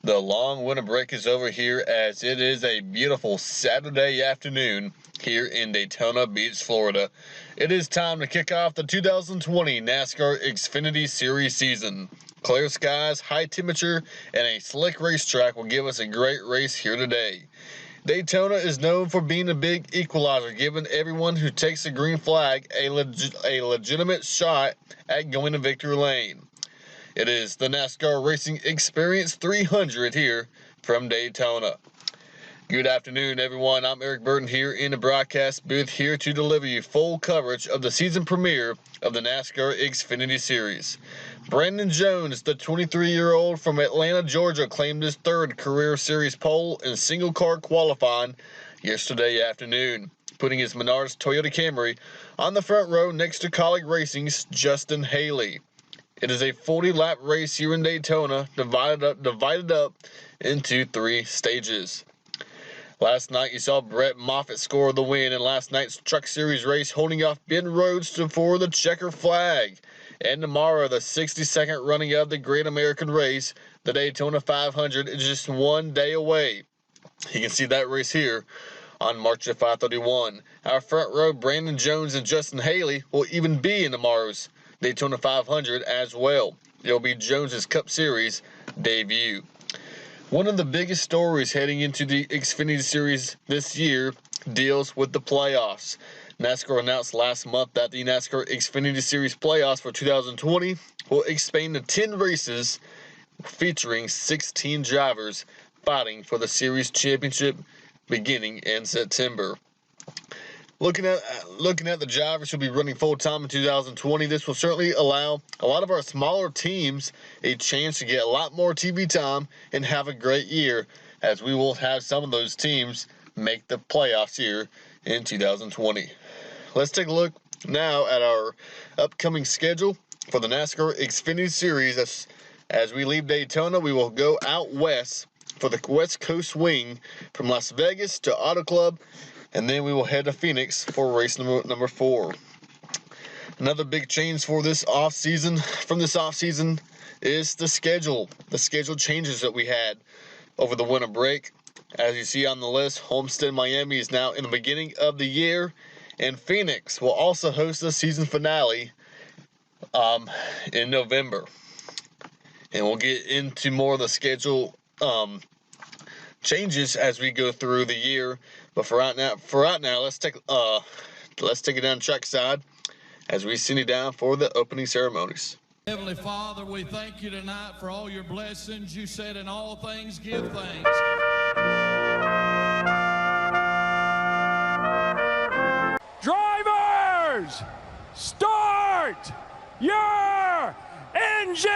The long winter break is over here as it is a beautiful Saturday afternoon here in Daytona Beach, Florida. It is time to kick off the 2020 NASCAR Xfinity Series season. Clear skies, high temperature, and a slick racetrack will give us a great race here today. Daytona is known for being a big equalizer, giving everyone who takes the green flag a legitimate shot at going to victory lane. It is the NASCAR Racing Experience 300 here from Daytona. Good afternoon, everyone. I'm Eric Burton here in the broadcast booth, here to deliver you full coverage of the season premiere of the NASCAR Xfinity Series. Brandon Jones, the 23-year-old from Atlanta, Georgia, claimed his third career series pole in single-car qualifying yesterday afternoon, putting his Menards Toyota Camry on the front row next to Colleague Racing's Justin Haley. It is a 40-lap race here in Daytona, divided up into 3 stages. Last night you saw Brett Moffitt score the win in last night's Truck Series race, holding off Ben Rhodes for the checker flag. And tomorrow, the 62nd running of the Great American Race, the Daytona 500, is just 1 day away. You can see that race here on March 531. Our front row, Brandon Jones and Justin Haley, will even be in tomorrow's Daytona 500 as well. It will be Jones's Cup Series debut. One of the biggest stories heading into the Xfinity Series this year deals with the playoffs. NASCAR announced last month that the NASCAR Xfinity Series playoffs for 2020 will expand to 10 races featuring 16 drivers fighting for the series championship beginning in September. Looking at the drivers who'll be running full-time in 2020, this will certainly allow a lot of our smaller teams a chance to get a lot more TV time and have a great year, as we will have some of those teams make the playoffs here in 2020. Let's take a look now at our upcoming schedule for the NASCAR Xfinity Series. As we leave Daytona, we will go out west for the West Coast swing from Las Vegas to Auto Club, and then we will head to Phoenix for race number 4. Another big change for this offseason, is the schedule. The schedule changes that we had over the winter break. As you see on the list, Homestead, Miami is now in the beginning of the year, and Phoenix will also host the season finale in November. And we'll get into more of the schedule changes as we go through the year. But for right now, let's take it down trackside as we send you down for the opening ceremonies. Heavenly Father, we thank you tonight for all your blessings. You said in all things give thanks. Drivers, start your engines!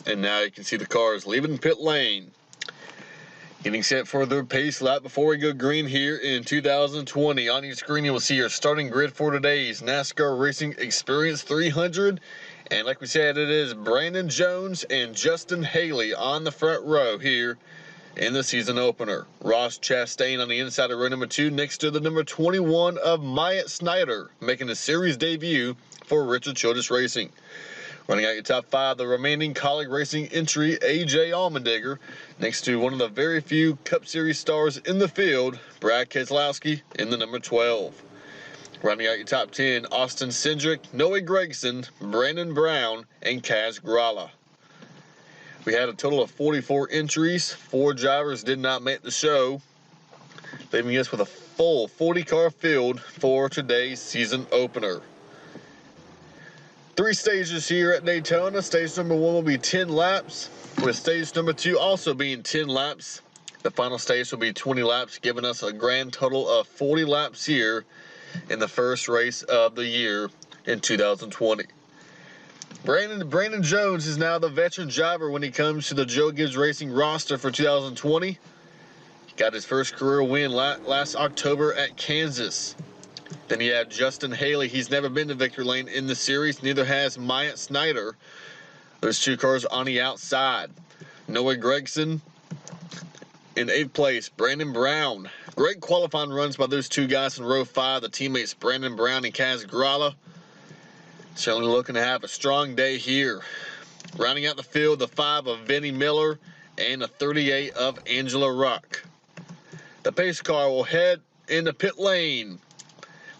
And now you can see the cars leaving pit lane, getting set for their pace lap before we go green here in 2020. On your screen, you will see your starting grid for today's NASCAR Racing Experience 300. And like we said, it is Brandon Jones and Justin Haley on the front row here in the season opener. Ross Chastain on the inside of row number 2 next to the number 21 of Myatt Snyder, making his series debut for Richard Childress Racing. Running out your top 5, the remaining Colleague Racing entry, A.J. Allmendinger, next to one of the very few Cup Series stars in the field, Brad Keselowski, in the number 12. Running out your top 10, Austin Cindric, Noah Gragson, Brandon Brown, and Kaz Grala. We had a total of 44 entries. 4 drivers did not make the show, leaving us with a full 40-car field for today's season opener. 3 stages here at Daytona. Stage number 1 will be 10 laps, with stage number 2 also being 10 laps. The final stage will be 20 laps, giving us a grand total of 40 laps here in the first race of the year in 2020. Brandon Jones is now the veteran driver when he comes to the Joe Gibbs Racing roster for 2020. He got his first career win last October at Kansas. Then you have Justin Haley. He's never been to victory lane in the series. Neither has Myatt Snyder. Those 2 cars on the outside. Noah Gragson in 8th place. Brandon Brown. Great qualifying runs by those 2 guys in row 5. The teammates Brandon Brown and Kaz Grala. Certainly looking to have a strong day here. Rounding out the field, the 5 of Vinnie Miller and the 38 of Angela Ruck. The pace car will head into pit lane,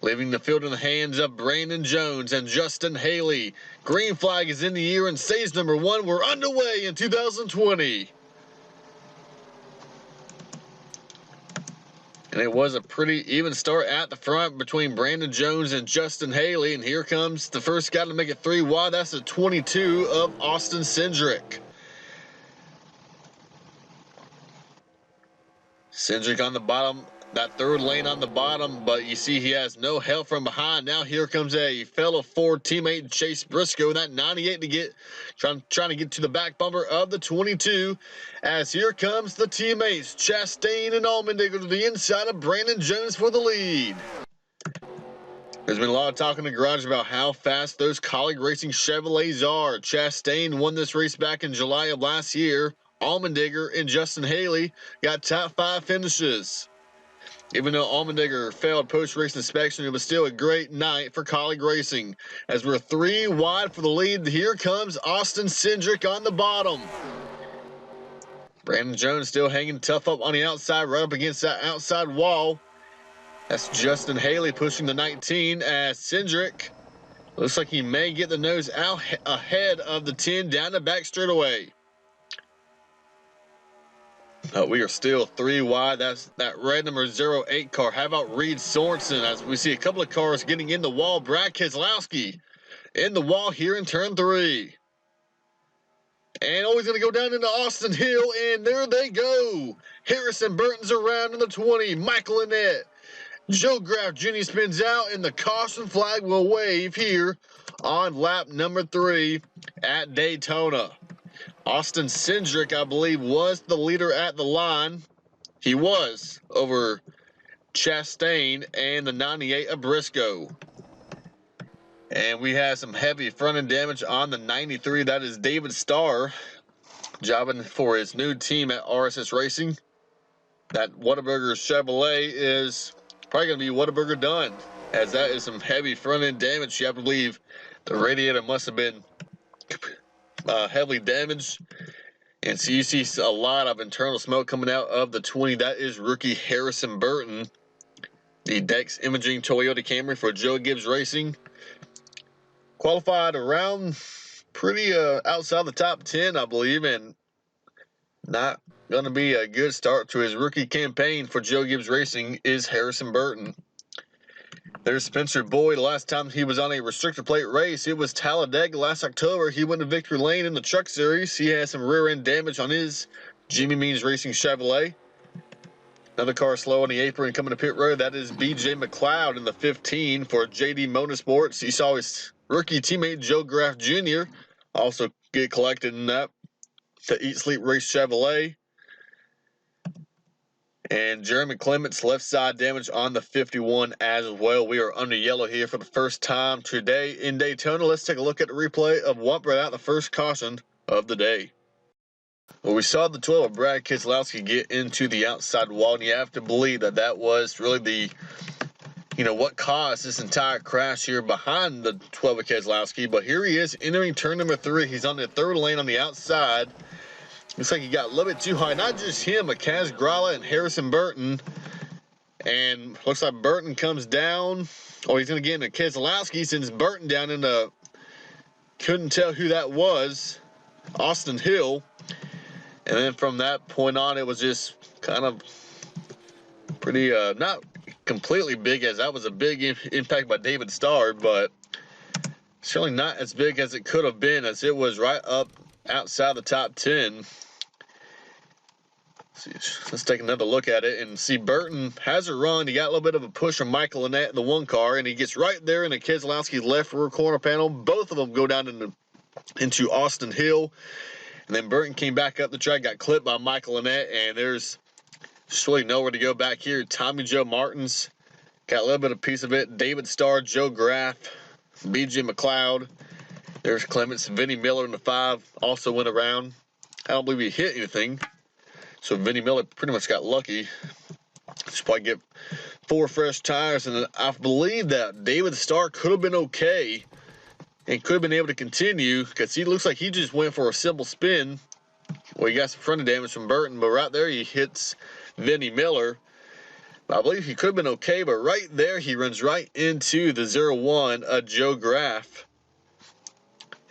leaving the field in the hands of Brandon Jones and Justin Haley. Green flag is in the air and stage number 1. We're underway in 2020. And it was a pretty even start at the front between Brandon Jones and Justin Haley. And here comes the first guy to make it 3 wide. That's the 22 of Austin Cindric. Cindric on the bottom, that third lane on the bottom, but you see he has no help from behind. Now here comes a fellow Ford teammate, Chase Briscoe, in that 98 to get, trying to get to the back bumper of the 22. As here comes the teammates, Chastain and Allmendinger to the inside of Brandon Jones for the lead. There's been a lot of talk in the garage about how fast those Colleague Racing Chevrolets are. Chastain won this race back in July of last year. Allmendinger and Justin Haley got top 5 finishes. Even though Allmendinger failed post-race inspection, it was still a great night for Colleague Racing. As we're 3 wide for the lead, here comes Austin Cindric on the bottom. Brandon Jones still hanging tough up on the outside, right up against that outside wall. That's Justin Haley pushing the 19 as Cindric looks like he may get the nose out ahead of the 10 down the back straightaway. We are still 3 wide. That's that red number 08 car. How about Reed Sorensen? As we see a couple of cars getting in the wall. Brad Keselowski in the wall here in turn 3. And he's going to go down into Austin Hill, and there they go. Harrison Burton's around in the 20. Michael Annett. Joe Graf Jr. spins out, and the caution flag will wave here on lap number 3 at Daytona. Austin Cindric, I believe, was the leader at the line. He was over Chastain and the 98 of Briscoe. And we have some heavy front end damage on the 93. That is David Starr, jobbing for his new team at RSS Racing. That Whataburger Chevrolet is probably going to be Whataburger done, as that is some heavy front end damage. You have to believe the radiator must have been heavily damaged. And so you see a lot of internal smoke coming out of the 20. That is rookie Harrison Burton, the Dex Imaging Toyota Camry for Joe Gibbs Racing. Qualified around pretty outside the top 10, I believe, and not going to be a good start to his rookie campaign for Joe Gibbs Racing is Harrison Burton. There's Spencer Boyd. Last time he was on a restrictor plate race, it was Talladega last October. He went to victory lane in the Truck Series. He has some rear end damage on his Jimmy Means Racing Chevrolet. Another car slow on the apron coming to pit road. That is BJ McLeod in the 15 for JD Motorsports. He saw his rookie teammate Joe Graf Jr. also get collected in that, the Eat Sleep Race Chevrolet. And Jeremy Clements left side damage on the 51 as well. We are under yellow here for the first time today in Daytona. Let's take a look at the replay of what brought out the first caution of the day. Well, we saw the 12 of Brad Keselowski get into the outside wall, and you have to believe that that was really the, what caused this entire crash here behind the 12 of Keselowski. But here he is entering turn number 3. He's on the third lane on the outside. Looks like he got a little bit too high. Not just him, but Kaz Grala and Harrison Burton. And looks like Burton comes down. Oh, he's going to get into Keselowski, sends Burton down into, couldn't tell who that was, Austin Hill. And then from that point on, it was just kind of pretty, not completely big, as that was a big impact by David Starr, but certainly not as big as it could have been, as it was right up outside the top 10. Let's take another look at it and see Burton has a run. He got a little bit of a push from Michael Annett in the one car, and he gets right there in the Keselowski's left rear corner panel. Both of them go down into Austin Hill. And then Burton came back up the track, got clipped by Michael Annett, and there's just really nowhere to go back here. Tommy Joe Martins got a little bit of piece of it. David Starr, Joe Graf, BJ McLeod. There's Clements. Vinnie Miller in the 5 also went around. I don't believe he hit anything. So Vinnie Miller pretty much got lucky. Just probably get 4 fresh tires. And I believe that David Starr could have been okay and could have been able to continue because he looks like he just went for a simple spin. Well, he got some front end damage from Burton, but right there he hits Vinnie Miller. I believe he could have been okay, but right there he runs right into the 0-1 Joe Graff.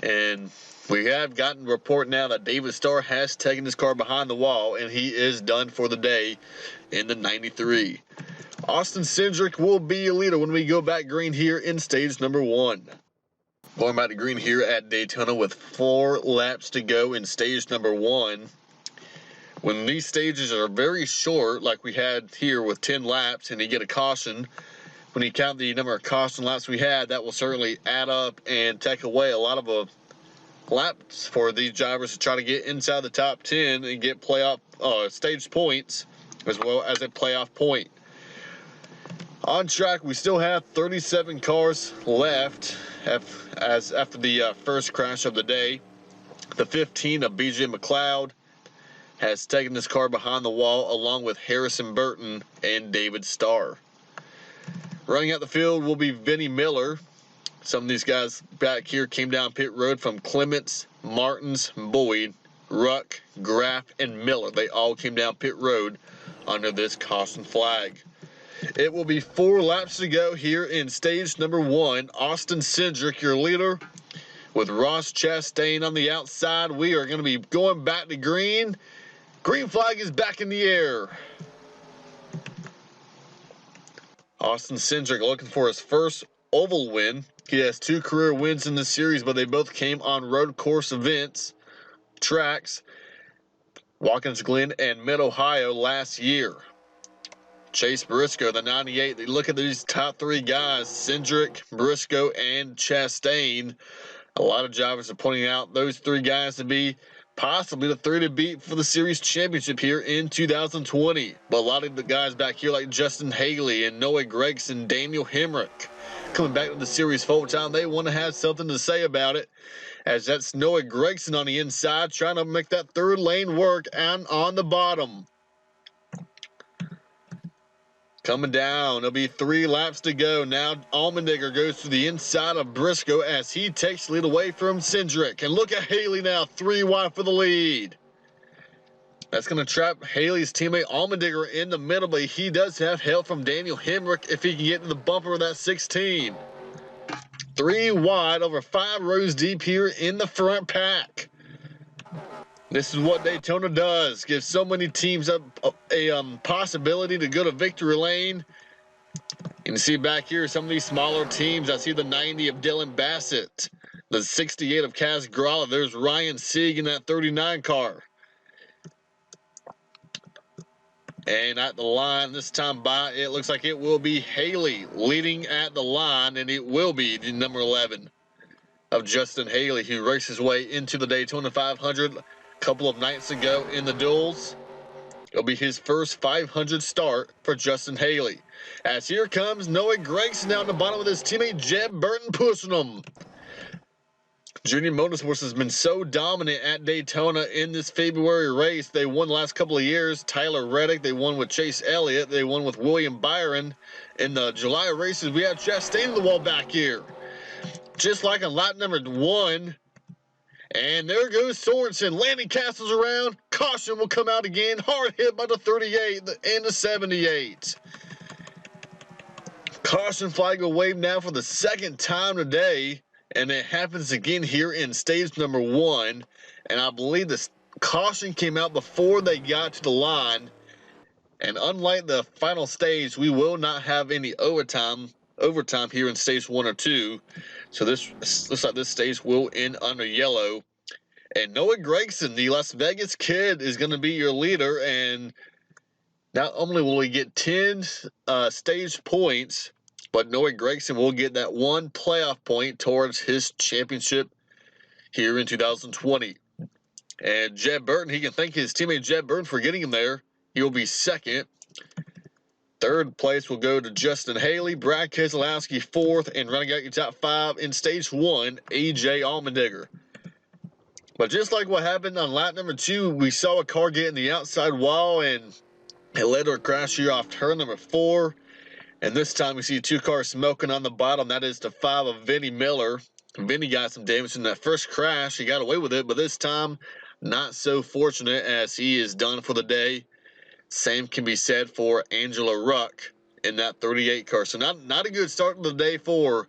And we have gotten a report now that David Starr has taken his car behind the wall, and he is done for the day in the 93. Austin Cindric will be a leader when we go back green here in stage number 1. Going back to green here at Daytona with 4 laps to go in stage number 1. When these stages are very short, like we had here with 10 laps, and you get a caution, when you count the number of caution laps we had, that will certainly add up and take away a lot of laps for these drivers to try to get inside the top 10 and get playoff stage points as well as a playoff point. On track, we still have 37 cars left after the first crash of the day. The 15 of BJ McLeod has taken this car behind the wall along with Harrison Burton and David Starr. Running out the field will be Vinnie Miller. Some of these guys back here came down pit road from Clements, Martins, Boyd, Ruck, Graff, and Miller. They all came down pit road under this caution flag. It will be 4 laps to go here in stage number 1. Austin Cindric, your leader, with Ross Chastain on the outside. We are going to be going back to green. Green flag is back in the air. Austin Cindric looking for his first oval win. He has 2 career wins in this series, but they both came on road course events, tracks, Watkins Glen and Mid-Ohio last year. Chase Briscoe, the 98. Look at these top 3 guys, Cindric, Briscoe, and Chastain. A lot of drivers are pointing out those 3 guys to be possibly the 3 to beat for the series championship here in 2020. But a lot of the guys back here like Justin Haley and Noah Gregson, Daniel Hemrick, coming back to the series full time, they want to have something to say about it, as that's Noah Gregson on the inside trying to make that 3rd lane work and on the bottom. Coming down, there'll be 3 laps to go. Now Allmendinger goes to the inside of Briscoe as he takes the lead away from Cindric. And look at Haley now, 3 wide for the lead. That's going to trap Haley's teammate Allmendinger in the middle, but he does have help from Daniel Hemrick if he can get to the bumper of that 16. 3 wide, over 5 rows deep here in the front pack. This is what Daytona does. Gives so many teams a possibility to go to victory lane. You can see back here some of these smaller teams. I see the 90 of Dylan Bassett, the 68 of Kaz Gralla. There's Ryan Sieg in that 39 car. And at the line this time by, it looks like it will be Haley leading at the line, and it will be the number 11 of Justin Haley, who raced his way into the Daytona 500 a couple of nights ago in the duels. It'll be his first 500 start for Justin Haley. As here comes Noah Gregson down the bottom with his teammate Jeb Burton pushing him. Junior Motorsports has been so dominant at Daytona in this February race. They won the last couple of years. Tyler Reddick, they won with Chase Elliott. They won with William Byron. In the July races, we have Chastain in the wall back here. Just like on lap number 1. And there goes Sorensen. Landing Castle's around. Caution will come out again. Hard hit by the 38 and the 78. Caution flag will wave now for the 2nd time today. And it happens again here in stage number 1. And I believe the caution came out before they got to the line. And unlike the final stage, we will not have any overtime here in stage 1 or 2. So this looks like this stage will end under yellow. And Noah Gregson, the Las Vegas kid, is going to be your leader. And not only will he get 10 stage points, but Noah Gregson will get that 1 playoff point towards his championship here in 2020. And Jeb Burton, he can thank his teammate Jeb Burton for getting him there. He will be 2nd. 3rd place will go to Justin Haley, Brad Keselowski 4th, and running out your top 5 in stage 1, AJ Allmendinger. But just like what happened on lap number 2, we saw a car get in the outside wall, and it led to a crash here off turn number 4. And this time we see 2 cars smoking on the bottom. That is the 5 of Vinnie Miller. Vinny got some damage in that first crash. He got away with it, but this time, not so fortunate as he is done for the day. Same can be said for Angela Ruck in that 38 car. So not a good start to the day for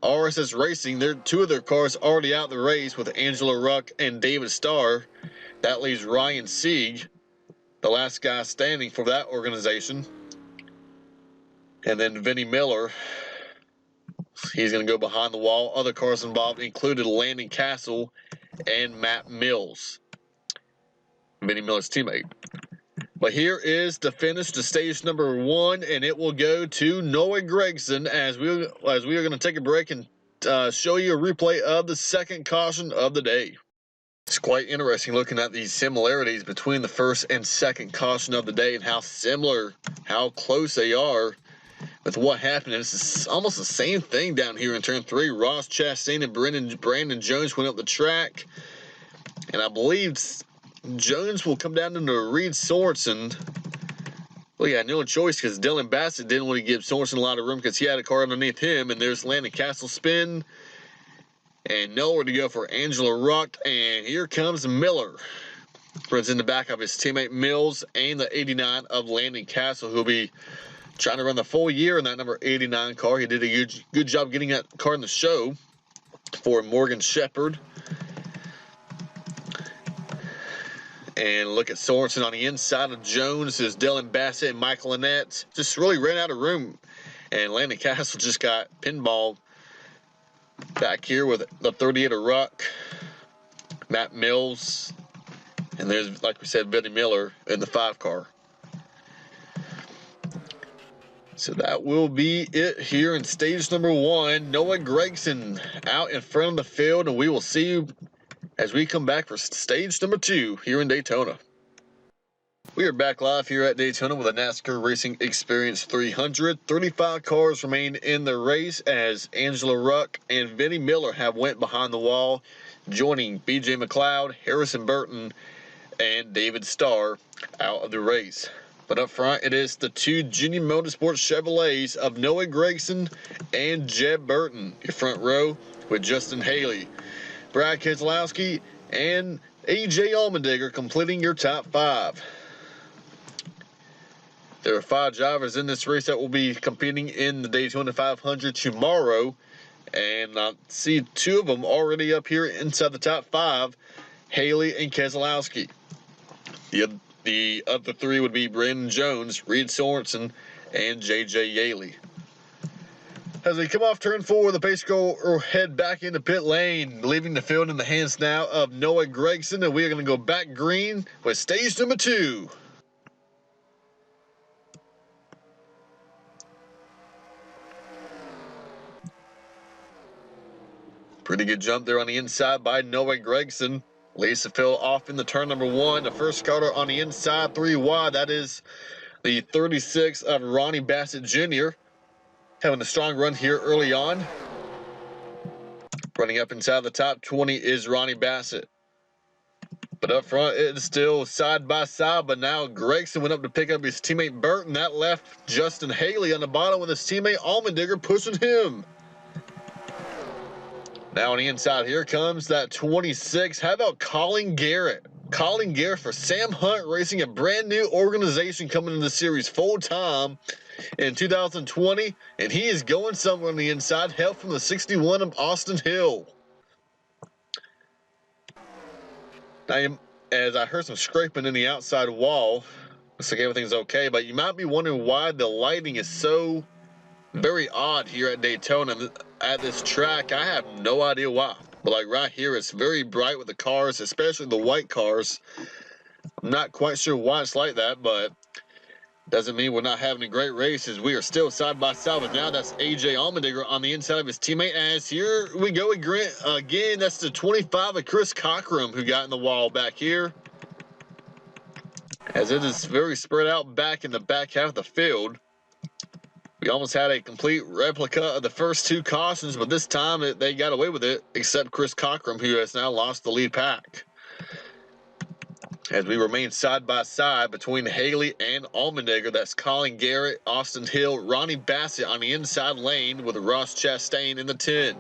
RSS Racing. Two of their cars already out the race with Angela Ruck and David Starr. That leaves Ryan Sieg, the last guy standing for that organization. And then Vinny Miller, he's going to go behind the wall. Other cars involved included Landon Castle and Matt Mills, Vinny Miller's teammate. But here is the finish to stage number 1, and it will go to Noah Gragson as we are going to take a break and show you a replay of the second caution of the day. It's quite interesting looking at these similarities between the first and second caution of the day and how similar, how close they are with what happened. It's almost the same thing down here in turn 3. Ross Chastain and Brandon Jones went up the track, and I believe Jones will come down into Reed Sorensen. Well, he had no choice because Dylan Bassett didn't want to give Sorensen a lot of room because he had a car underneath him, and there's Landon Castle spin. And nowhere to go for Angela Ruck, and here comes Miller. Runs in the back of his teammate Mills and the 89 of Landon Castle, who'll be trying to run the full year in that number 89 car. He did a good job getting that car in the show for Morgan Shepherd. And look at Sorensen on the inside of Jones. Is Dylan Bassett and Michael Annette. Just really ran out of room. And Landon Castle just got pinballed back here with the 38 of Ruck, Matt Mills, and there's, like we said, Vinny Miller in the 5 car. So that will be it here in stage number 1. Noah Gragson out in front of the field, and we will see you as we come back for stage number 2 here in Daytona. We are back live here at Daytona with a NASCAR Racing Experience 300. 35 cars remain in the race as Angela Ruck and Vinny Miller have went behind the wall, joining BJ McLeod, Harrison Burton, and David Starr out of the race. But up front, it is the 2 Junior Motorsports Chevrolets of Noah Gragson and Jeb Burton. Your front row with Justin Haley, Brad Keselowski, and AJ Allmendinger completing your top 5. There are 5 drivers in this race that will be competing in the Daytona 500 tomorrow, and I see 2 of them already up here inside the top 5, Haley and Keselowski. The other 3 would be Brandon Jones, Reed Sorensen, and JJ Yaley. As we come off turn 4, the pace car will head back into pit lane, leaving the field in the hands now of Noah Gragson, and we are going to go back green with stage number 2. Pretty good jump there on the inside by Noah Gragson. Leads the field off in the turn number 1. The first starter on the inside, 3 wide. That is the 36 of Ronnie Bassett Jr. Having a strong run here early on. Running up inside the top 20 is Ronnie Bassett. But up front, it's still side by side. But now Gragson went up to pick up his teammate Burton. That left Justin Haley on the bottom with his teammate Allmendinger pushing him. Now on the inside, here comes that 26. How about Colin Garrett? Colin Garrett for Sam Hunt Racing, a brand new organization coming into the series full time in 2020, and he is going somewhere on the inside. Help from the 61 of Austin Hill. Now, as I heard some scraping in the outside wall, looks like everything's okay, but you might be wondering why the lighting is so very odd here at Daytona at this track. I have no idea why, but like right here, it's very bright with the cars, especially the white cars. I'm not quite sure why it's like that, but doesn't mean we're not having a great race as we are still side by side. But now that's AJ Allmendinger on the inside of his teammate. As here we go again, that's the 25 of Chris Cockrum who got in the wall back here. As it is very spread out back in the back half of the field. We almost had a complete replica of the first 2 cautions, but this time they got away with it, except Chris Cockrum, who has now lost the lead pack. As we remain side by side between Haley and Allmendinger, that's Colin Garrett, Austin Hill, Ronnie Bassett on the inside lane with Ross Chastain in the 10.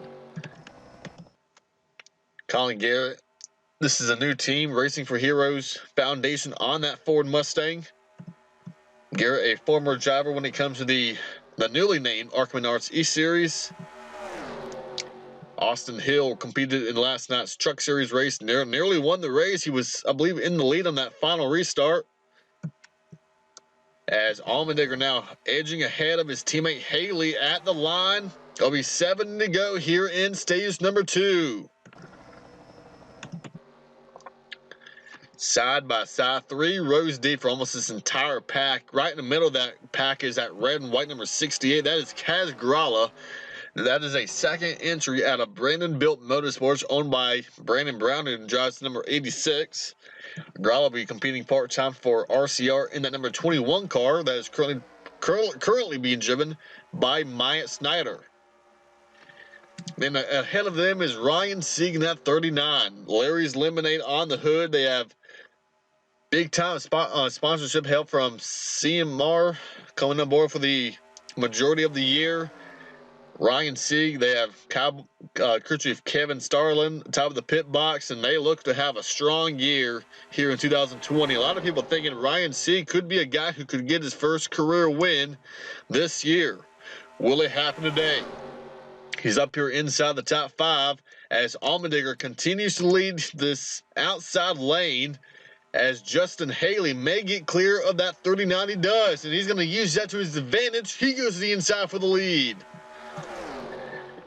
Colin Garrett. This is a new team, Racing for Heroes Foundation, on that Ford Mustang. Garrett, a former driver when it comes to the newly named Arkman Arts E Series. Austin Hill competed in last night's Truck Series race, nearly won the race. He was, I believe, in the lead on that final restart. As Allmendinger now edging ahead of his teammate Haley at the line. There'll be 7 to go here in stage number 2. Side by side, 3 rows deep for almost this entire pack. Right in the middle of that pack is that red and white number 68. That is Kaz Gralla. That is a second entry out of Brandon Built Motorsports, owned by Brandon Brown, who drives number 86. Gralla will be competing part-time for RCR in that number 21 car that is currently being driven by Myatt Snyder. Then ahead of them is Ryan Sieg in that 39. Larry's Lemonade on the hood. They have big-time sponsorship help from CMR coming on board for the majority of the year. Ryan Sieg, they have crew chief Kevin Starlin top of the pit box, and they look to have a strong year here in 2020. A lot of people thinking Ryan Sieg could be a guy who could get his first career win this year. Will it happen today? He's up here inside the top 5 as Allmendinger continues to lead this outside lane, as Justin Haley may get clear of that 39. He does, and he's going to use that to his advantage. He goes to the inside for the lead.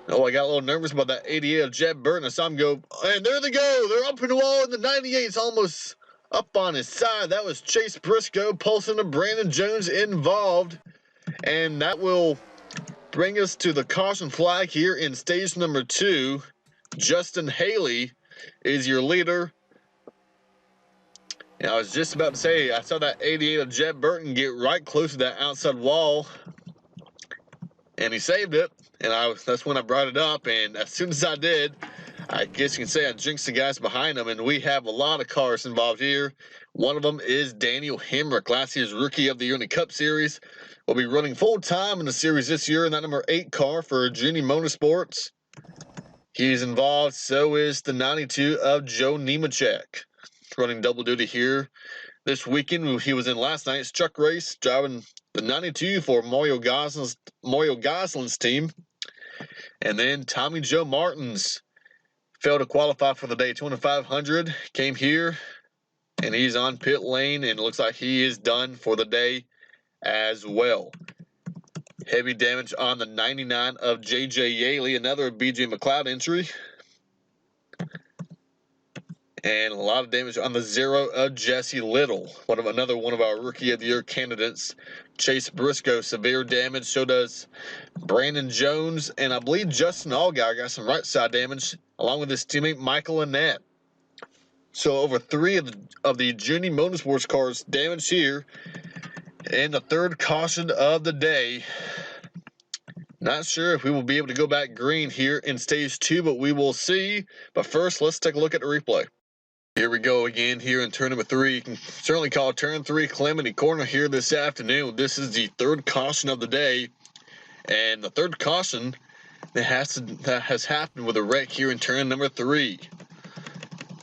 Oh, I got a little nervous about that 88 of Jeb Burton. I saw him go, and there they go. They're up in the wall, and the 98's almost up on his side. That was Chase Briscoe pulsing to Brandon Jones involved, and that will bring us to the caution flag here in stage number 2. Justin Haley is your leader. And I was just about to say, I saw that 88 of Jeb Burton get right close to that outside wall, and he saved it. And that's when I brought it up, and as soon as I did, I guess you can say I jinxed the guys behind him, and we have a lot of cars involved here. One of them is Daniel Hemrick, last year's Rookie of the Year in the Cup Series. Will be running full-time in the series this year in that number 8 car for Genie Motorsports. He's involved, so is the 92 of Joe Nemechek. Running double duty here this weekend. He was in last night's truck race, driving the 92 for Mario Goslin's team. And then Tommy Joe Martins failed to qualify for the Daytona 500. Came here, and he's on pit lane, and it looks like he is done for the day as well. Heavy damage on the 99 of J.J. Yaley, another B.J. McLeod entry. And a lot of damage on the 0 of Jesse Little, another one of our Rookie of the Year candidates. Chase Briscoe, severe damage. So does Brandon Jones, and I believe Justin Allgaier got some right side damage, along with his teammate Michael Annette. So over 3 of the Junior Motorsports cars damaged here. And the third caution of the day. Not sure if we will be able to go back green here in stage 2, but we will see. But first, let's take a look at the replay. Here we go again here in turn number 3. You can certainly call turn 3 Calamity Corner here this afternoon. This is the third caution of the day. And the third caution that has happened with a wreck here in turn number 3.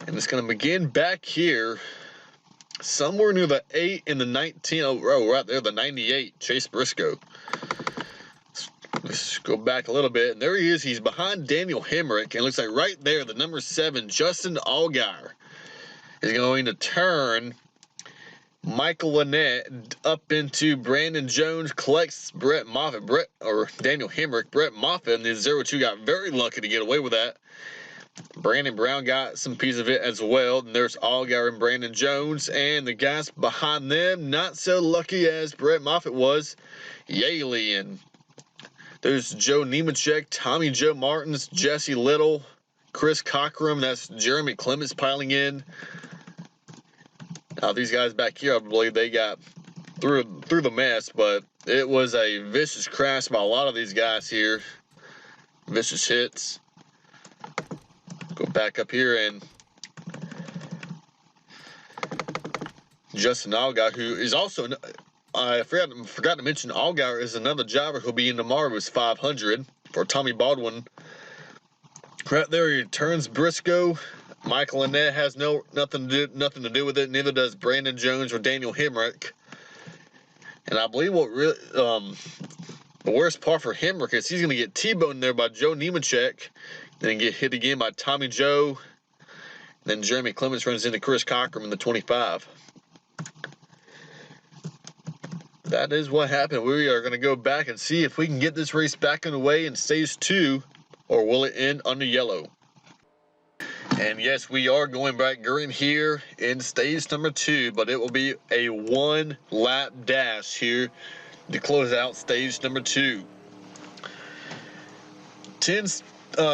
And it's going to begin back here somewhere near the 8 and the 19. Oh, right there, the 98, Chase Briscoe. Let's go back a little bit. And there he is. He's behind Daniel Hemrick. And it looks like right there, the number 7, Justin Allgaier, is going to turn Michael Annette up into Brandon Jones, collects Daniel Hemrick. Brett Moffitt and the 02 got very lucky to get away with that. Brandon Brown got some piece of it as well. And there's Allgaier and Brandon Jones, and the guys behind them not so lucky as Brett Moffitt was. Yaley, and there's Joe Nemechek, Tommy Joe Martins, Jesse Little, Chris Cockrum. That's Jeremy Clements piling in. Now these guys back here, I believe they got through the mess, but it was a vicious crash by a lot of these guys here. Vicious hits. Go back up here, and Justin Allgaier, who is also, I forgot to mention, Allgaier is another driver who'll be in tomorrow's 500 for Tommy Baldwin, Right there, he turns Briscoe. Michael Annett has nothing to do with it. Neither does Brandon Jones or Daniel Hemrick. And I believe what really the worst part for Hemrick is he's going to get T-boned there by Joe Nemechek, then get hit again by Tommy Joe. Then Jeremy Clements runs into Chris Cockrum in the 25. That is what happened. We are going to go back and see if we can get this race back underway in stage 2, or will it end under yellow? And yes, we are going back green here in stage number 2, but it will be a 1-lap dash here to close out stage number 2. 10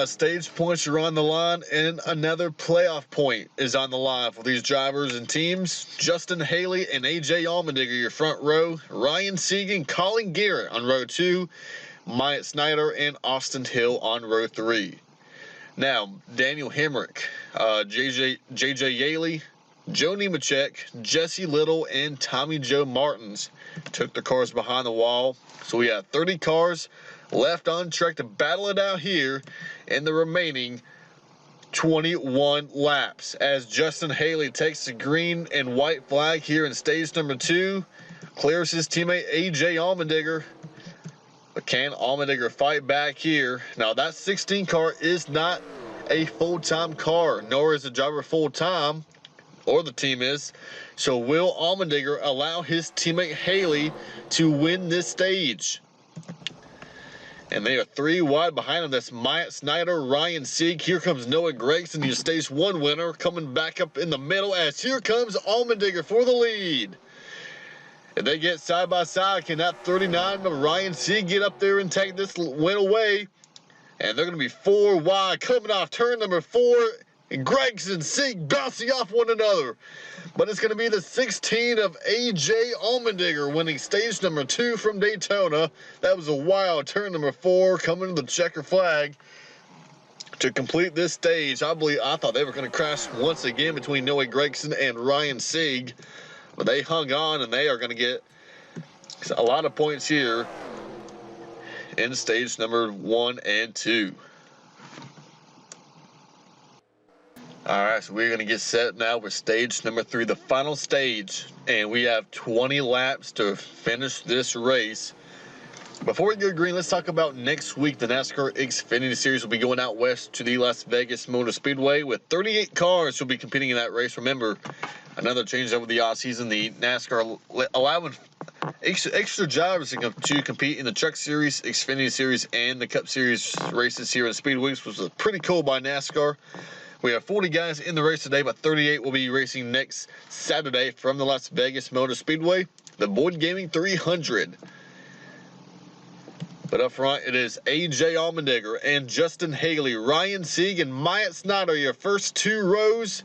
stage points are on the line, and another playoff point is on the line for these drivers and teams. Justin Haley and AJ Allmendinger, your front row. Ryan Sieg and Colin Garrett on row 2. Myatt Snyder and Austin Hill on row 3. Now, Daniel Hemrick, JJ Yaley, Joe Nemechek, Jesse Little, and Tommy Joe Martins took the cars behind the wall. So we have 30 cars left on track to battle it out here in the remaining 21 laps, as Justin Haley takes the green and white flag here in stage number 2, clears his teammate AJ Allmendinger. But can Allmendinger fight back here? Now, that 16 car is not a full-time car, nor is the driver full-time, or the team is. So will Allmendinger allow his teammate Haley to win this stage? And they are 3 wide behind him. That's Myatt Snyder, Ryan Sieg. Here comes Noah Gregson, your stage 1 winner, coming back up in the middle, as here comes Allmendinger for the lead. If they get side by side, can that 39 of Ryan Sieg get up there and take this win away? And they're going to be 4 wide coming off turn number 4. And Gregson, Sieg bouncing off one another. But it's going to be the 16 of AJ Allmendinger winning stage number 2 from Daytona. That was a wild turn number 4 coming to the checker flag to complete this stage. I thought they were going to crash once again between Noah Gregson and Ryan Sieg. But they hung on, and they are going to get a lot of points here in stage number 1 and 2. All right, so we're going to get set now with stage number 3, the final stage. And we have 20 laps to finish this race. Before we go green, let's talk about next week. The NASCAR Xfinity Series will be going out west to the Las Vegas Motor Speedway with 38 cars will be competing in that race. Remember, another change over the offseason, the NASCAR allowing extra drivers to compete in the Truck Series, Xfinity Series, and the Cup Series races here in Speedweeks, which was pretty cool by NASCAR. We have 40 guys in the race today, but 38 will be racing next Saturday from the Las Vegas Motor Speedway, the Boyd Gaming 300. But up front, it is AJ Allmendinger and Justin Haley, Ryan Sieg, and Myatt Snyder, your first 2 rows,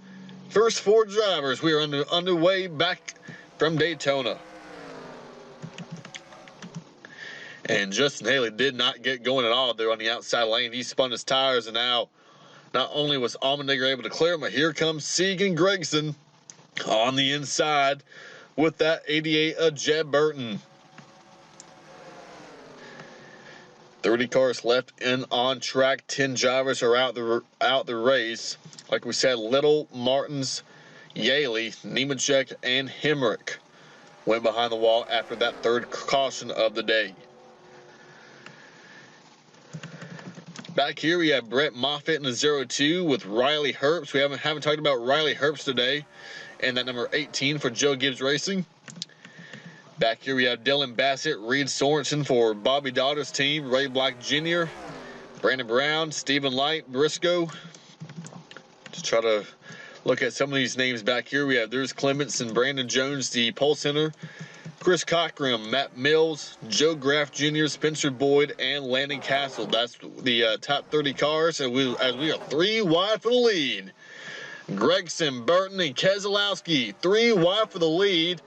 first 4 drivers. We are underway back from Daytona. And Justin Haley did not get going at all there on the outside lane. He spun his tires, and now not only was Allmendinger able to clear him, but here comes Sieg and Gregson on the inside with that 88 of Jeb Burton. 30 cars left in on track. 10 drivers are out the race. Like we said, Little, Martins, Yaley, Nemechek, and Hemrick went behind the wall after that 3rd caution of the day. Back here we have Brett Moffitt in the 0-2 with Riley Herbst. We haven't talked about Riley Herbst today, and that number 18 for Joe Gibbs Racing. Back here we have Dylan Bassett, Reed Sorensen for Bobby Daughter's team, Ray Black Jr., Brandon Brown, Stephen Light, Briscoe. Just try to look at some of these names back here. We have there's Clements and Brandon Jones, the pole center, Chris Cockrum, Matt Mills, Joe Graff Jr., Spencer Boyd, and Landon Castle. That's the top 30 cars, and we are 3 wide for the lead. Gregson, Burton, and Keselowski, 3 wide for the lead.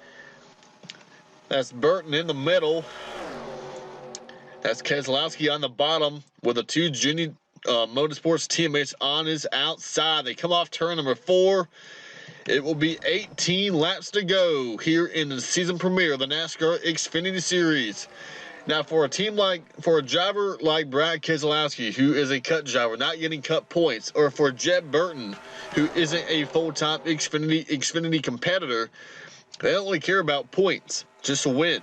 That's Burton in the middle. That's Keselowski on the bottom with the 2 junior motorsports teammates on his outside. They come off turn number 4. It will be 18 laps to go here in the season premiere of the NASCAR Xfinity Series. Now, for a driver like Brad Keselowski, who is a cut driver, not getting cut points, or for Jeb Burton, who isn't a full-time Xfinity competitor, they don't really care about points, just a win.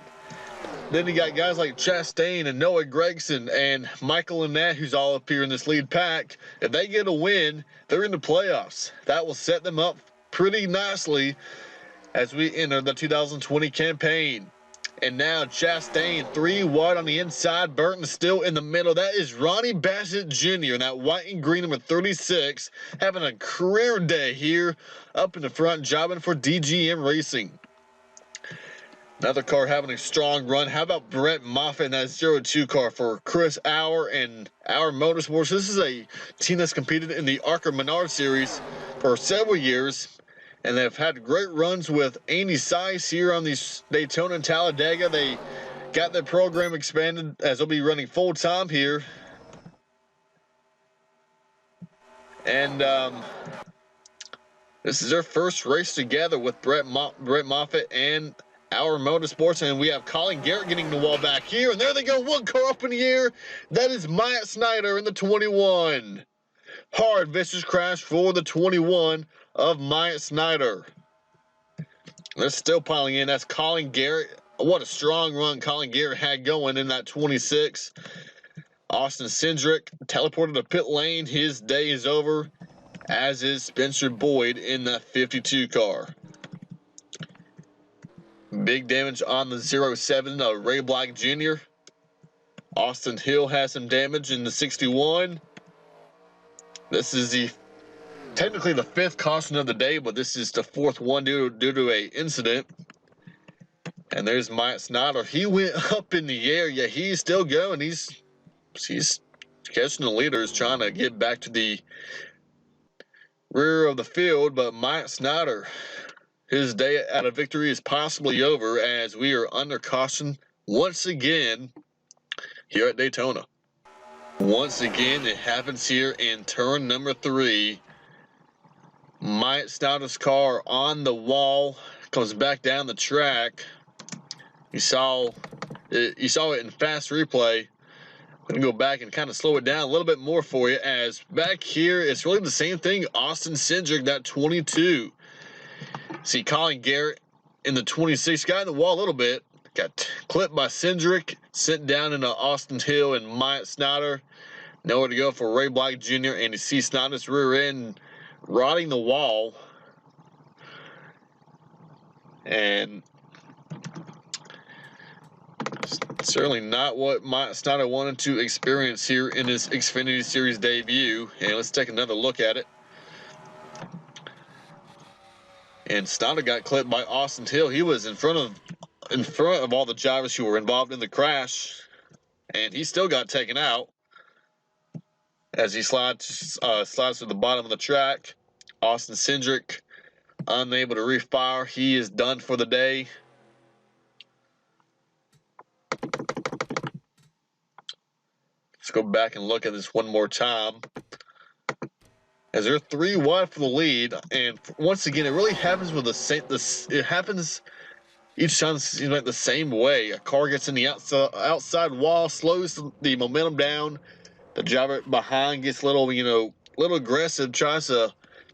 Then you got guys like Chastain and Noah Gragson and Michael Annett, who's all up here in this lead pack. If they get a win, they're in the playoffs. That will set them up pretty nicely as we enter the 2020 campaign. And now Chastain 3 wide on the inside. Burton still in the middle. That is Ronnie Bassett Jr. in that white and green number 36, having a career day here up in the front, jobbing for DGM Racing. Another car having a strong run. How about Brett Moffitt in that 02 car for Chris Auer and Auer Motorsports? This is a team that's competed in the ARCA Menard Series for several years, and they've had great runs with Andy Seiss here on these Daytona and Talladega. They got their program expanded as they'll be running full-time here. And this is their first race together with Brett Moffitt and Auer Motorsports, and we have Colin Garrett getting the wall back here, and there they go, one car up in the air. That is Myatt Snider in the 21. Hard vicious crash for the 21 of Myatt Snider. They're still piling in. That's Colin Garrett. What a strong run Colin Garrett had going in that 26. Austin Cindric teleported to pit lane. His day is over, as is Spencer Boyd in that 52 car. Big damage on the 07 of Ray Black Jr. Austin Hill has some damage in the 61. This is technically the 5th caution of the day, but this is the 4th one due to a incident. And there's Myatt Snider. He went up in the air. Yeah, he's still going. He's catching the leaders, trying to get back to the rear of the field. But Myatt Snider, his day at a victory is possibly over, as we are under caution once again here at Daytona. Once again, it happens here in turn number 3. Myatt Snider's car on the wall, comes back down the track. You saw it in fast replay. I'm going to go back and kind of slow it down a little bit more for you, as back here it's really the same thing. Austin Cindric, that 22. See Colin Garrett in the 26, got in the wall a little bit, got clipped by Cindric, sent down into Austin Hill and Myatt Snider. Nowhere to go for Ray Black Jr. and you see Snider's rear end rotting the wall. And certainly not what Myatt Snider wanted to experience here in his Xfinity Series debut. And let's take another look at it. And Snider got clipped by Austin Hill. He was in front of all the drivers who were involved in the crash, and he still got taken out as he slides to the bottom of the track. Austin Cindric unable to refire. He is done for the day. Let's go back and look at this one more time, as they're 3 wide for the lead. And once again, it really happens with it happens each time. It seems like the same way. A car gets in the outside wall, slows the momentum down. The driver behind gets a little aggressive, tries to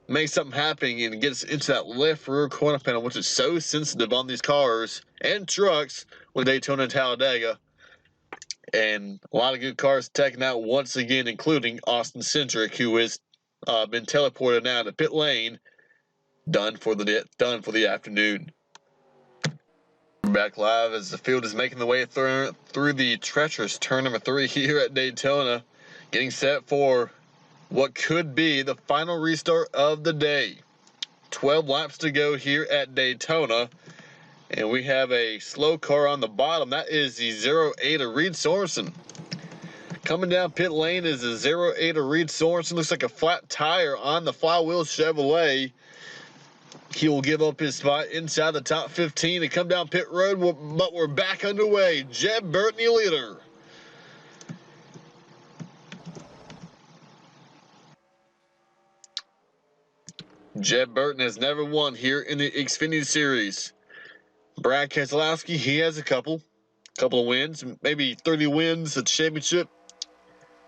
make something happen, and gets into that left rear corner panel, which is so sensitive on these cars and trucks with Daytona and Talladega. And a lot of good cars taken out once again, including Austin Cindric, who is been teleported now to pit lane, done for the afternoon. We're back live as the field is making the way through the treacherous turn number 3 here at Daytona, getting set for what could be the final restart of the day. 12 laps to go here at Daytona, and we have a slow car on the bottom. That is the 08 of Reed Sorensen. Coming down pit lane is the 08 of Reed Sorensen. Looks like a flat tire on the Flywheel Chevrolet. He will give up his spot inside the top 15 and come down pit road, but we're back underway. Jeb Burton, the leader. Jeb Burton has never won here in the Xfinity Series. Brad Keselowski, he has a couple. Couple of wins, maybe 30 wins at the championship.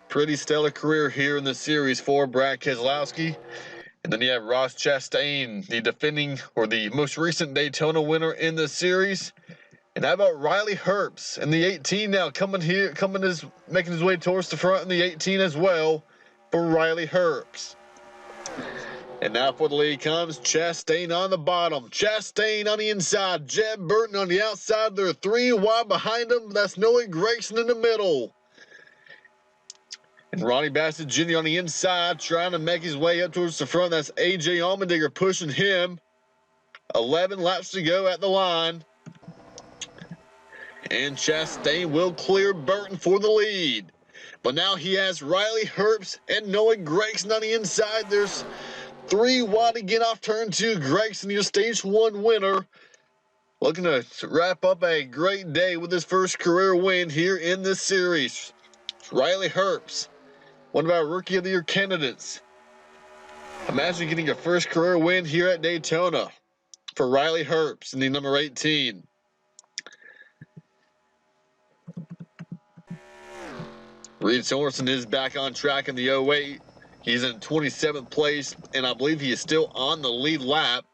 Pretty stellar career here in the series for Brad Keselowski. And then you have Ross Chastain, the defending or the most recent Daytona winner in the series. And how about Riley Herbst in the 18 now, making his way towards the front in the 18 as well for Riley Herbst. And now for the lead comes Chastain on the bottom, Chastain on the inside, Jeb Burton on the outside. There are 3 wide behind him. That's Noah Gragson in the middle. And Ronnie Bassett Jr. on the inside, trying to make his way up towards the front. That's A.J. Allmendinger pushing him. 11 laps to go at the line. And Chastain will clear Burton for the lead. But now he has Riley Herbst and Noah Gragson on the inside. There's 3 wide again off turn 2. Gragson, your stage 1 winner. Looking to wrap up a great day with his first career win here in this series. Riley Herbst, one of our Rookie of the Year candidates. Imagine getting your first career win here at Daytona for Riley Herbst in the number 18. Reed Sorensen is back on track in the 08. He's in 27th place, and I believe he is still on the lead lap.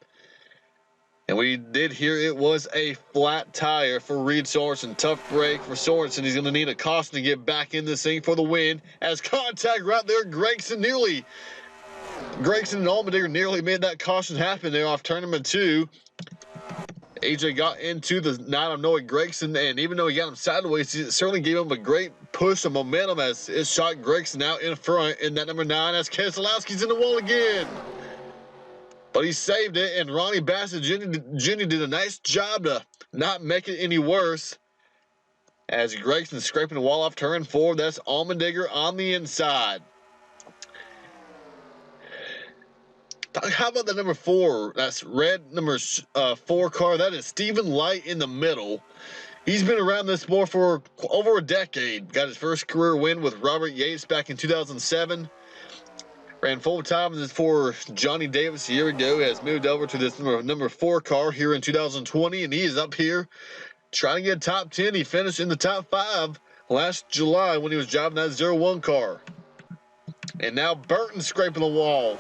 And we did hear it was a flat tire for Reed Sorensen. Tough break for Sorensen. He's going to need a caution to get back in this thing for the win. As contact right there, Gragson and Allmendinger nearly made that caution happen there off turn number 2. AJ got into the 9 of Noah Gragson, and even though he got him sideways, it certainly gave him a great push of momentum as it shot Gragson out in front in that number 9 as Keselowski's in the wall again. But he saved it, and Ronnie Bassett Jr. did a nice job to not make it any worse as Gragson scraping the wall off turn 4. That's Allmendinger on the inside. How about the number 4? That's red number 4 car. That is Stephen Light in the middle. He's been around this sport for over a decade. Got his first career win with Robert Yates back in 2007. Ran full time for Johnny Davis a year ago. Has moved over to this number 4 car here in 2020, and he is up here trying to get top 10. He finished in the top 5 last July when he was driving that 01 car. And now Burton scraping the wall.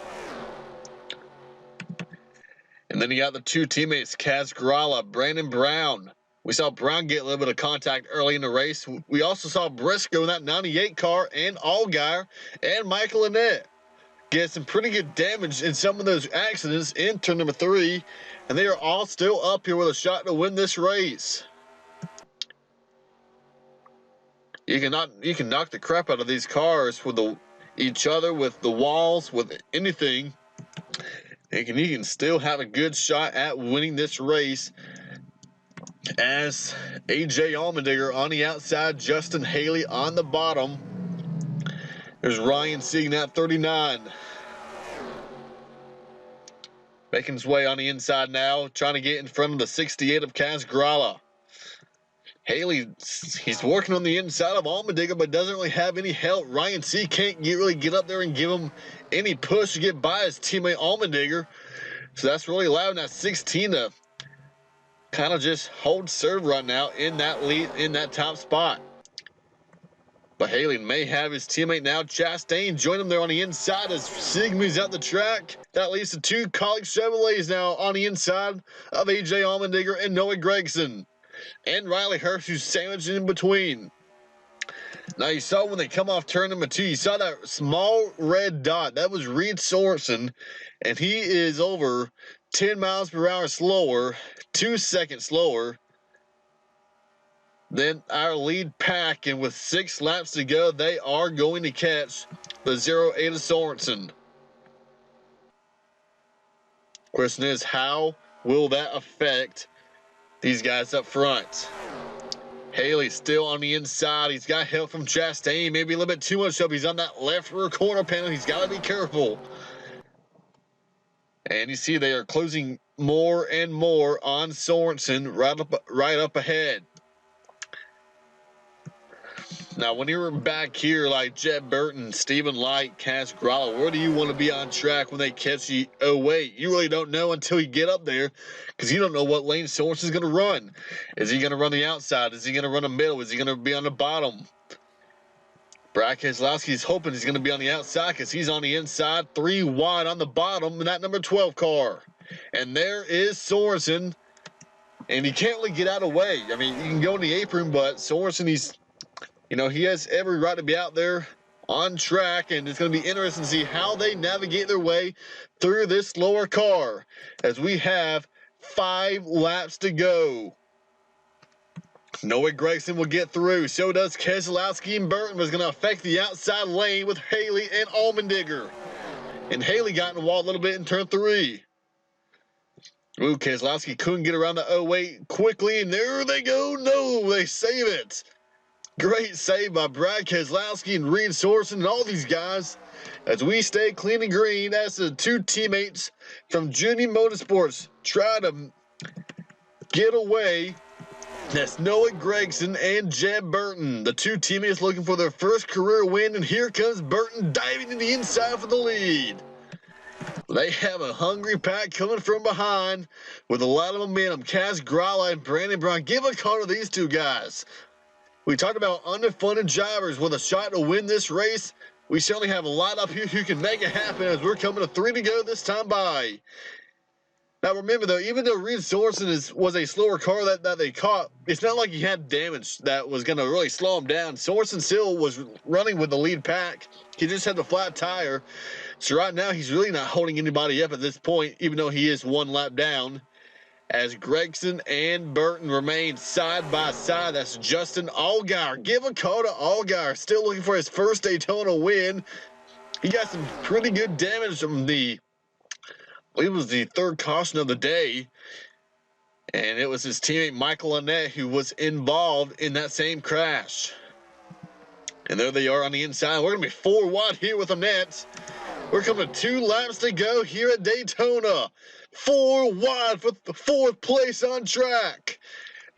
And then you got the 2 teammates, Kaz Grala, Brandon Brown. We saw Brown get a little bit of contact early in the race. We also saw Briscoe in that 98 car, and Allgaier and Michael Annett get some pretty good damage in some of those accidents in turn number 3. And they are all still up here with a shot to win this race. You can knock the crap out of these cars with each other, with the walls, with anything. You can still have a good shot at winning this race. As A.J. Allmendinger on the outside, Justin Haley on the bottom. There's Ryan Siegen at 39. Making his way on the inside now, trying to get in front of the 68 of Kaz Grala. Haley, he's working on the inside of Allmendinger, but doesn't really have any help. Ryan C. can't really get up there and give him any push to get by his teammate Allmendinger. So that's really allowing that 16 to kind of just hold serve right now in that lead, in that top spot. But Haley may have his teammate now, Chastain, join him there on the inside as Sig moves out the track. That leads to 2 Colleague Chevrolets now on the inside of A.J. Allmendinger and Noah Gragson. And Riley Herbst, who's sandwiched in between. Now you saw when they come off turn number 2, you saw that small red dot. That was Reed Sorensen, and he is over 10 miles per hour slower, 2 seconds slower than our lead pack. And with 6 laps to go, they are going to catch the 08 of Sorensen. Question is, how will that affect these guys up front? Haley still on the inside. He's got help from Chastain. Maybe a little bit too much help. He's on that left rear corner panel. He's got to be careful. And you see they are closing more and more on Sorensen right up ahead. Now, when you're back here like Jeb Burton, Stephen Light, Cass Gralla, where do you want to be on track when they catch you? Oh, wait, you really don't know until you get up there because you don't know what lane Sorensen is going to run. Is he going to run the outside? Is he going to run the middle? Is he going to be on the bottom? Brad Keselowski is hoping he's going to be on the outside because he's on the inside, 3 wide on the bottom in that number 12 car. And there is Sorensen, and he can't really get out of the way. I mean, you can go in the apron, but Sorensen, he has every right to be out there on track, and it's going to be interesting to see how they navigate their way through this slower car as we have 5 laps to go. Noah Gragson will get through. So does Keselowski, and Burton was going to affect the outside lane with Haley and Allmendinger. And Haley got in the wall a little bit in turn 3. Ooh, Keselowski couldn't get around the 08 quickly, and there they go. No, they save it. Great save by Brad Keselowski and Reed Sorensen and all these guys as we stay clean and green as the 2 teammates from Junior Motorsports try to get away. That's Noah Gragson and Jeb Burton, the 2 teammates looking for their first career win, and here comes Burton diving to the inside for the lead. They have a hungry pack coming from behind with a lot of momentum. Cass Gralla and Brandon Brown, give a call to these 2 guys. We talked about underfunded drivers with a shot to win this race. We certainly have a lot up here who can make it happen as we're coming to 3 to go this time by. Now remember though, even though Reed Sorensen was a slower car that they caught, it's not like he had damage that was going to really slow him down. Sorensen still was running with the lead pack. He just had the flat tire. So right now he's really not holding anybody up at this point, even though he is 1 lap down. As Gragson and Burton remain side by side. That's Justin Allgaier. Give a call to Allgaier. Still looking for his first Daytona win. He got some pretty good damage from I believe it was the 3rd caution of the day. And it was his teammate Michael Annett who was involved in that same crash. And there they are on the inside. We're going to be 4 wide here with Annett. We're coming to 2 laps to go here at Daytona. 4 wide for the 4th place on track.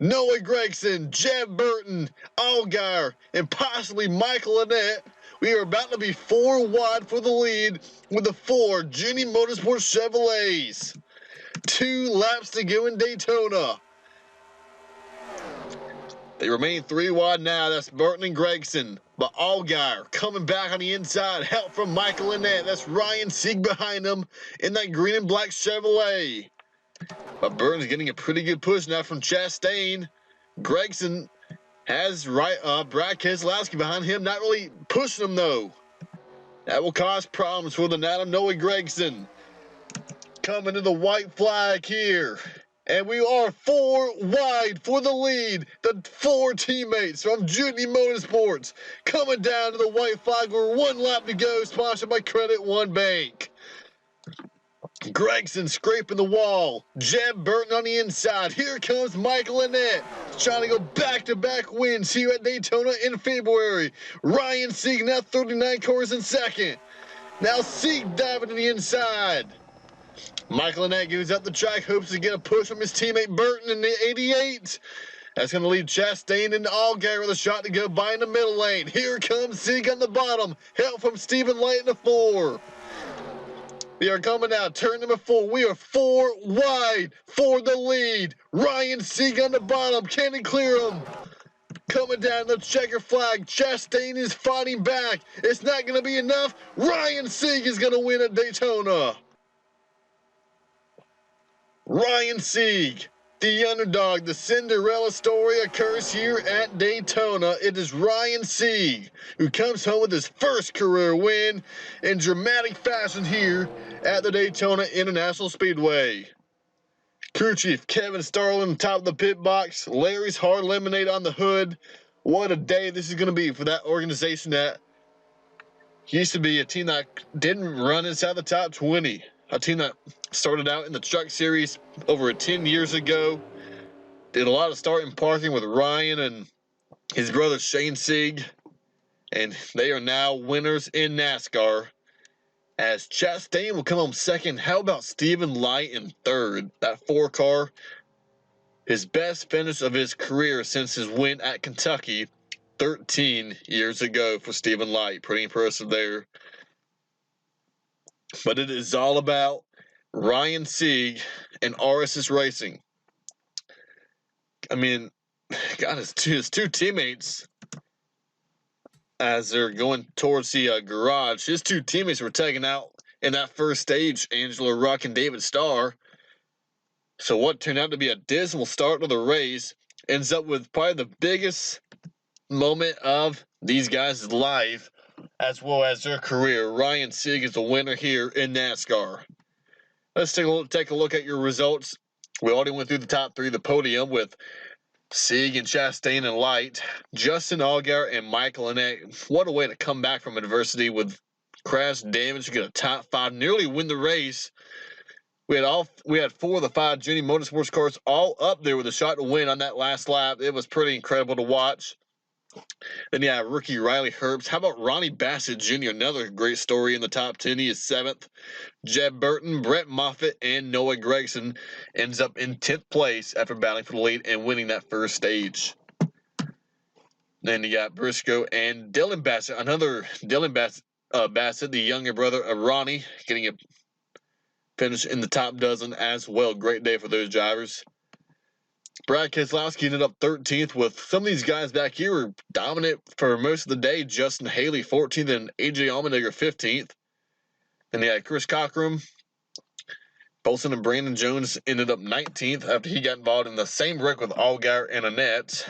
Noah Gragson, Jeb Burton, Allgaier, and possibly Michael Annett. We are about to be 4 wide for the lead with the 4 Junior Motorsports Chevrolets. 2 laps to go in Daytona. They remain 3 wide now. That's Burton and Gragson. But Allgaier coming back on the inside. Help from Michael Annett. That's Ryan Sieg behind him in that green and black Chevrolet. But Burton's getting a pretty good push now from Chastain. Gragson has Brad Keselowski behind him. Not really pushing him though. That will cause problems for the Noah Gragson. Coming to the white flag here. And we are 4 wide for the lead. The 4 teammates from Junior Motorsports coming down to the white flag. We're 1 lap to go, sponsored by Credit One Bank. Gragson scraping the wall. Jeb Burton on the inside. Here comes Michael Annett, trying to go back-to-back wins here at Daytona in February. Ryan Sieg now 39 cars in second. Now Sieg diving to the inside. Michael Annett goes up the track, hopes to get a push from his teammate Burton in the 88. That's going to leave Chastain into Allgaier with a shot to go by in the middle lane. Here comes Sieg on the bottom. Help from Stephen Light in the 4. We are coming out, turn number 4. We are 4 wide for the lead. Ryan Sieg on the bottom. Can he clear him? Coming down the checker flag. Chastain is fighting back. It's not going to be enough. Ryan Sieg is going to win at Daytona. Ryan Sieg, the underdog, the Cinderella story occurs here at Daytona. It is Ryan Sieg who comes home with his first career win in dramatic fashion here at the Daytona International Speedway. Crew Chief Kevin Starlin top of the pit box. Larry's Hard Lemonade on the hood. What a day this is going to be for that organization that used to be a team that didn't run inside the top 20. A team that started out in the Truck Series over 10 years ago. Did a lot of starting parking with Ryan and his brother Shane Sieg. And they are now winners in NASCAR. As Chastain will come home second. How about Stephen Light in third? That 4 car. His best finish of his career since his win at Kentucky. 13 years ago for Stephen Light. Pretty impressive there. But it is all about Ryan Sieg and RSS Racing. I mean, God, his two teammates, as they're going towards the garage, his two teammates were taken out in that first stage, Angela Ruck and David Starr. So what turned out to be a dismal start to the race ends up with probably the biggest moment of these guys' life as well as their career. Ryan Sieg is the winner here in NASCAR. Let's take a look at your results. We already went through the top three of the podium with Sieg and Chastain and Light, Justin Allgaier and Michael Annett. What a way to come back from adversity with crash damage to get a top five, nearly win the race. We had 4 of the 5 junior motorsports cars all up there with a shot to win on that last lap. It was pretty incredible to watch. Then you have rookie Riley Herbst. How about Ronnie Bassett Jr.? Another great story in the top 10. He is 7th. Jeb Burton, Brett Moffitt, and Noah Gregson ends up in 10th place after battling for the lead and winning that first stage. Then you got Briscoe and Dylan Bassett. Another Dylan Bassett, the younger brother of Ronnie, getting a finish in the top dozen as well. Great day for those drivers. Brad Keselowski ended up 13th with some of these guys back here were dominant for most of the day. Justin Haley 14th and AJ Allmendinger 15th. Then you had Chris Cockrum. Bolson and Brandon Jones ended up 19th after he got involved in the same wreck with Allgaier and Annett.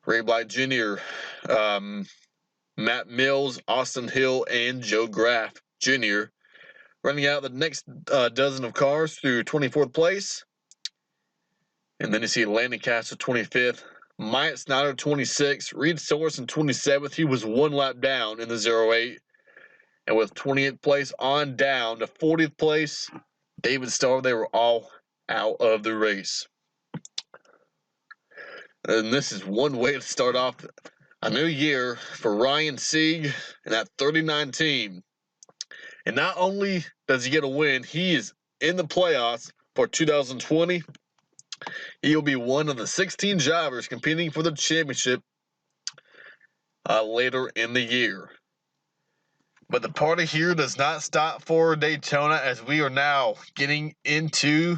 Ray Blight Jr., Matt Mills, Austin Hill, and Joe Graff Jr. running out the next dozen of cars through 24th place. And then you see Landon Castle 25th, Myatt Snyder 26th, Reed Sorensen 27th. He was one lap down in the 08. And with 20th place on down to 40th place, David Starr, they were all out of the race. And this is one way to start off a new year for Ryan Sieg and that 39 team. And not only does he get a win, he is in the playoffs for 2020. He'll be one of the 16 drivers competing for the championship later in the year. But the party here does not stop for Daytona, as we are now getting into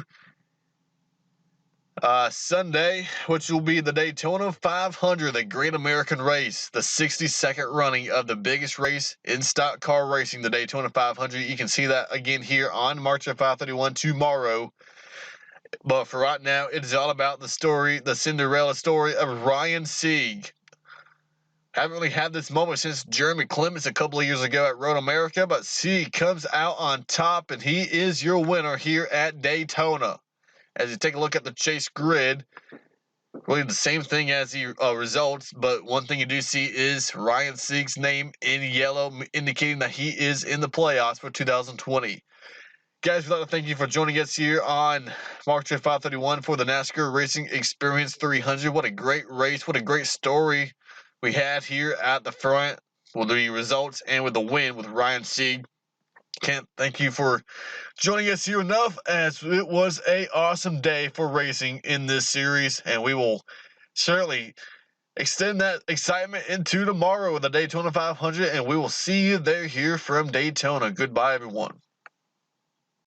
Sunday, which will be the Daytona 500, the Great American Race, the 62nd running of the biggest race in stock car racing, the Daytona 500. You can see that again here on March of 531 tomorrow. But for right now, it is all about the story, the Cinderella story of Ryan Sieg. Haven't really had this moment since Jeremy Clements a couple of years ago at Road America, but Sieg comes out on top, and he is your winner here at Daytona. As you take a look at the chase grid, really the same thing as the results, but one thing you do see is Ryan Sieg's name in yellow, indicating that he is in the playoffs for 2020. Guys, we'd like to thank you for joining us here on March 531 for the NASCAR Racing Experience 300. What a great race. What a great story we had here at the front with the results and with the win with Ryan Sieg. Can't thank you for joining us here enough, as it was an awesome day for racing in this series, and we will certainly extend that excitement into tomorrow with the Daytona 500, and we will see you there here from Daytona. Goodbye, everyone.